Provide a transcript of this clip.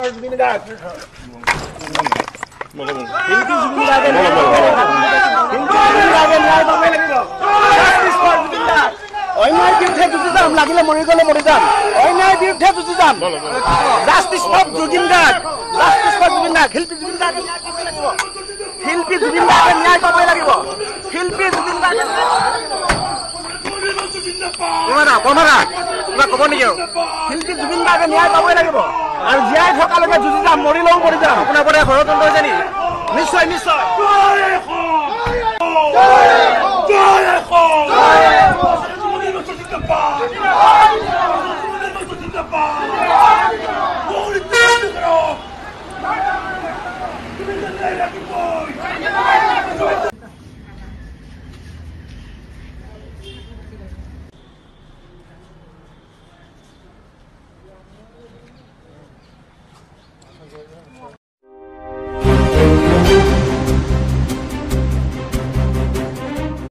Jubin Garg. অন্যায় বিৰুদ্ধে যুঁজি যাম, লাগিলে মৰি গলে মৰি যাম। অন্যায় বিৰুদ্ধে যুঁজি যাম। Justice for Zubeen Garg, justice for Zubeen Garg. শিল্পী জুবিন গাৰ্গে ন্যায় পাবই লাগিব। শিল্পী জুবিন গাৰ্গে ন্যায় পাবই লাগিব। শিল্পী জুবিন গাৰ্গে ক'ব নেকি? শিল্পী জুবিন গাৰ্গে ন্যায় পাবই লাগিব আৰু জীয়াই থকালৈকে যুঁজি যাম, মৰিলেও মৰি যাম। আপোনাৰ পৰা ষড়যন্ত্ৰ হৈছে নেকি? নিশ্চয় নিশ্চয়।